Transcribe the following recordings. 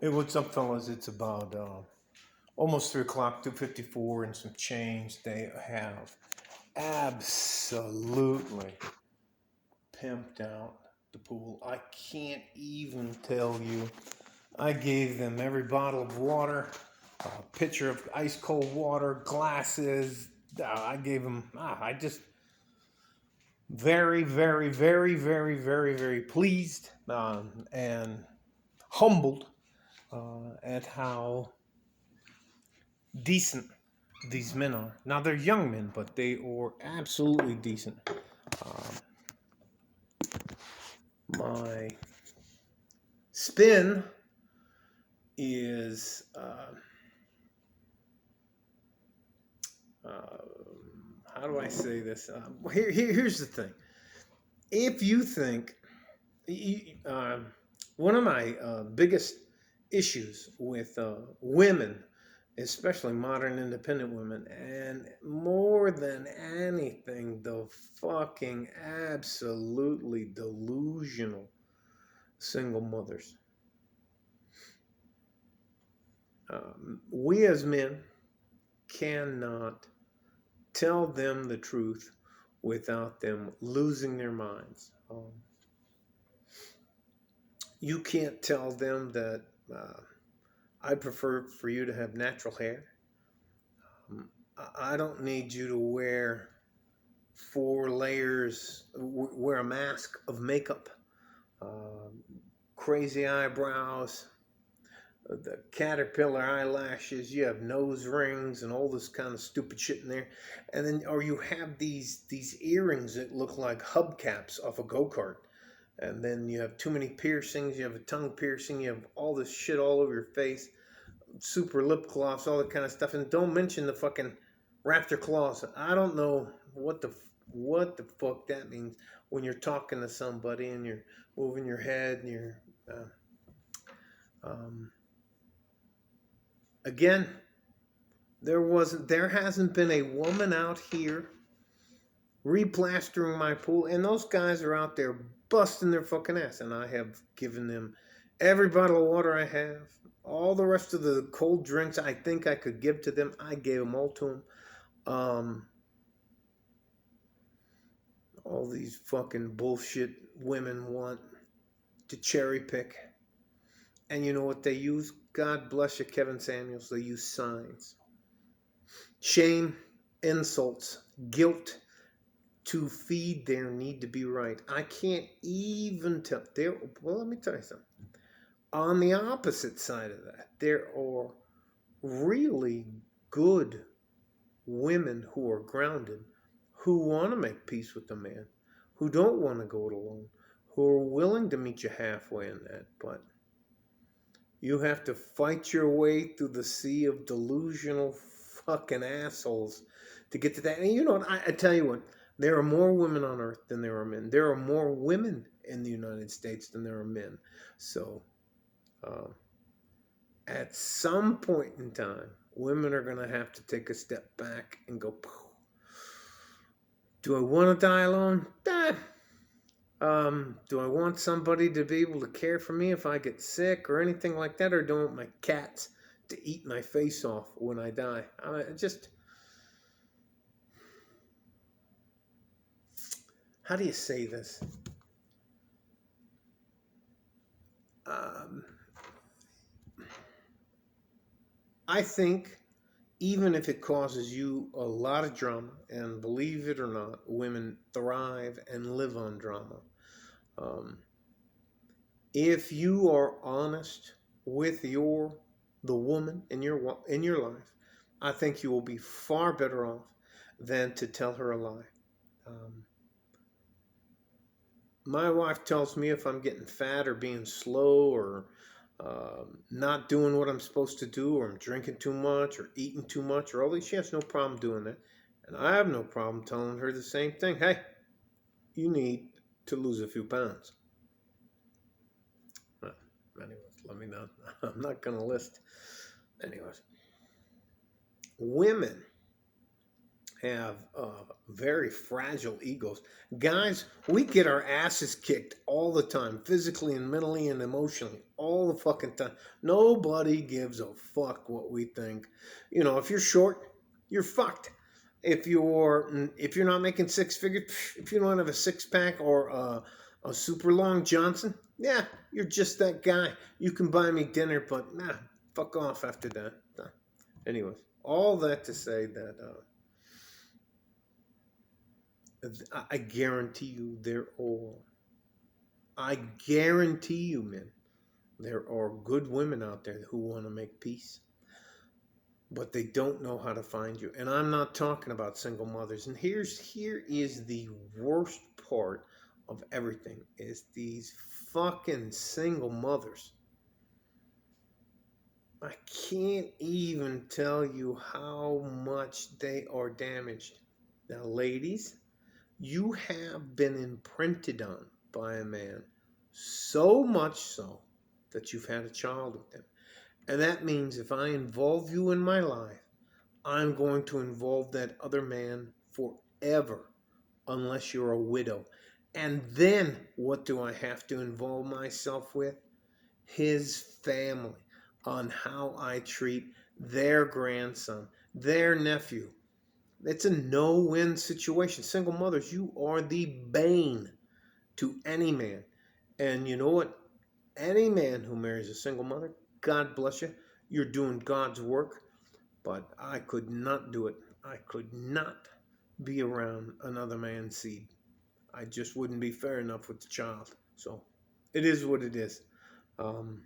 Hey, what's up, fellas? It's about almost 3 o'clock, 2:54, and some change. They have absolutely pimped out the pool. I can't even tell you. I gave them every bottle of water, a pitcher of ice cold water, glasses. I gave them, I just very, very, very, very, very, very pleased and humbled at how decent these men are. Now they're young men, but they are absolutely decent. Um, my spin is uh, how do I say this? Here's the thing. If you think one of my biggest issues with women, especially modern independent women, and more than anything, the fucking absolutely delusional single mothers. We as men cannot tell them the truth without them losing their minds. You can't tell them that I prefer for you to have natural hair. I don't need you to wear 4 layers, wear a mask of makeup, crazy eyebrows, the caterpillar eyelashes. You have nose rings and all this kind of stupid shit in there, and then or you have these earrings that look like hubcaps off a go-kart. And then you have too many piercings. You have a tongue piercing. You have all this shit all over your face. Super lip gloss, all that kind of stuff. And don't mention the fucking raptor claws. I don't know what the fuck that means when you're talking to somebody and you're moving your head and you're um, again. There hasn't been a woman out here replastering my pool, and those guys are out there busting their fucking ass, and I have given them every bottle of water I have, all the rest of the cold drinks I think I could give to them. I gave them all to them. All these fucking bullshit women want to cherry pick, and you know what they use? God bless you, Kevin Samuels. They use signs, shame, insults, guilt, to feed their need to be right. I can't even tell. Well, let me tell you something. On the opposite side of that, there are really good women who are grounded, who want to make peace with the man, who don't want to go it alone, who are willing to meet you halfway in that. But you have to fight your way through the sea of delusional fucking assholes to get to that. And you know what? I tell you what. There are more women on earth than there are men. There are more women in the United States than there are men. So, uh, at some point in time, women are going to have to take a step back and go, do I want to die alone? Do I want somebody to be able to care for me if I get sick or anything like that? Or do I want my cats to eat my face off when I die? How do you say this? I think even if it causes you a lot of drama, and believe it or not, women thrive and live on drama. Um, if you are honest with the woman in your life, I think you will be far better off than to tell her a lie. Um, my wife tells me if I'm getting fat or being slow or not doing what I'm supposed to do, or I'm drinking too much or eating too much or all these. She has no problem doing that. And I have no problem telling her the same thing. Hey, you need to lose a few pounds. Well, anyways, let me know. I'm not going to list. Anyways, women have very fragile egos. Guys, we get our asses kicked all the time, physically and mentally and emotionally, all the fucking time. Nobody gives a fuck what we think. You know, if you're short, you're fucked. If you're not making six figures, if you don't have a six pack or a super long Johnson, yeah, you're just that guy. You can buy me dinner, but nah, fuck off after that. Nah. Anyways, all that to say that. I guarantee you I guarantee you, men, there are good women out there who want to make peace, but they don't know how to find you. And I'm not talking about single mothers. And here is the worst part of everything is these fucking single mothers. I can't even tell you how much they are damaged. Now, ladies, you have been imprinted on by a man so much so that you've had a child with them. And that means if I involve you in my life, I'm going to involve that other man forever unless you're a widow. And then what do I have to involve myself with? His family, on how I treat their grandson, their nephew. It's a no-win situation. Single mothers, you are the bane to any man. And you know what? Any man who marries a single mother, God bless you. You're doing God's work. But I could not do it. I could not be around another man's seed. I just wouldn't be fair enough with the child. So it is what it is. Bam.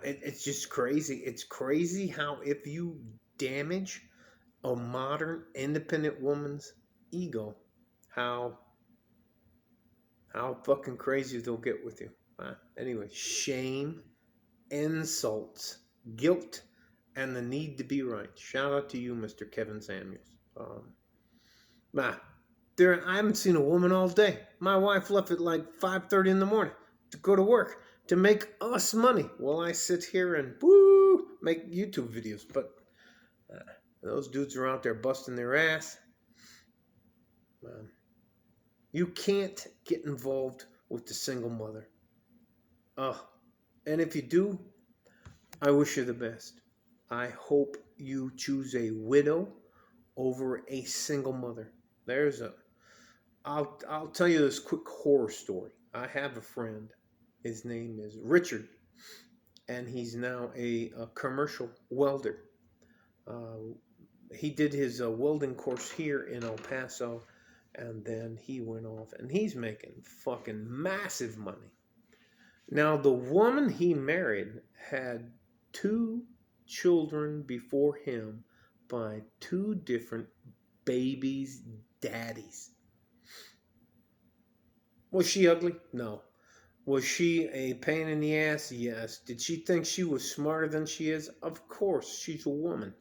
It's just crazy. It's crazy how if you damage a modern independent woman's ego, how fucking crazy they'll get with you. Anyway, shame, insults, guilt, and the need to be right. Shout out to you, Mr. Kevin Samuels. I haven't seen a woman all day. My wife left at like 5:30 in the morning to go to work to make us money while I sit here and make YouTube videos. But those dudes are out there busting their ass. You can't get involved with the single mother. And if you do, I wish you the best. I hope you choose a widow over a single mother. I'll tell you this quick horror story. I have a friend. His name is Richard, and he's now a commercial welder. He did his welding course here in El Paso, and then he went off, and he's making fucking massive money. Now, the woman he married had 2 children before him by 2 different babies' daddies. Was she ugly? No. Was she a pain in the ass? Yes. Did she think she was smarter than she is? Of course. She's a woman.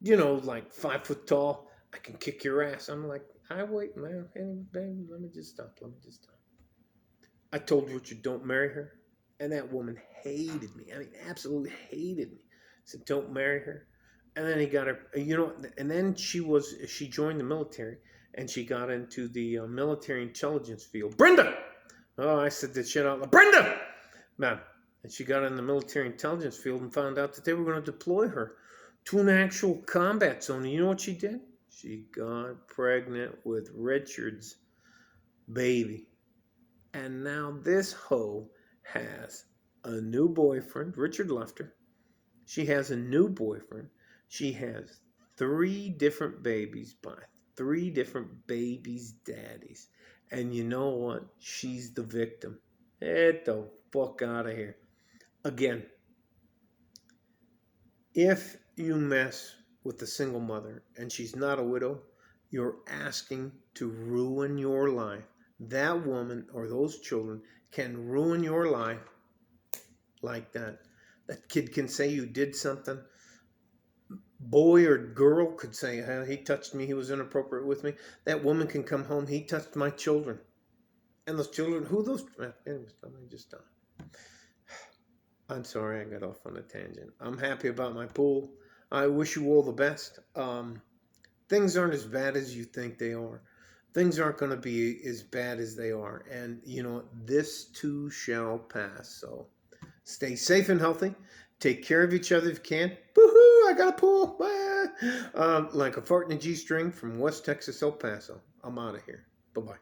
You know, like 5 foot tall. I can kick your ass. I'm like, wait, man. Hey, baby, let me just stop. I told Richard, don't marry her. And that woman hated me. I mean, absolutely hated me. Said, don't marry her. And then he got her, and then she joined the military and she got into the military intelligence field. Brenda! Oh, I said that shit out loud. Brenda! Man. And she got in the military intelligence field and found out that they were going to deploy her to an actual combat zone. And you know what she did? She got pregnant with Richard's baby. And now this hoe has a new boyfriend. Richard left her. She has a new boyfriend. She has 3 different babies by 3 different babies' daddies. And you know what? She's the victim. Get the fuck out of here. Again, if you mess with a single mother and she's not a widow, you're asking to ruin your life. That woman or those children can ruin your life like that. That kid can say you did something. Boy or girl could say, he touched me, he was inappropriate with me. That woman can come home, he touched my children. And those children, anyways, let me just stop. I'm sorry I got off on a tangent. I'm happy about my pool. I wish you all the best. Things aren't as bad as you think they are. Things aren't going to be as bad as they are. And, this too shall pass. So stay safe and healthy. Take care of each other if you can. Woohoo! I got a pool. Like a fart in a G string from West Texas, El Paso. I'm out of here. Bye bye.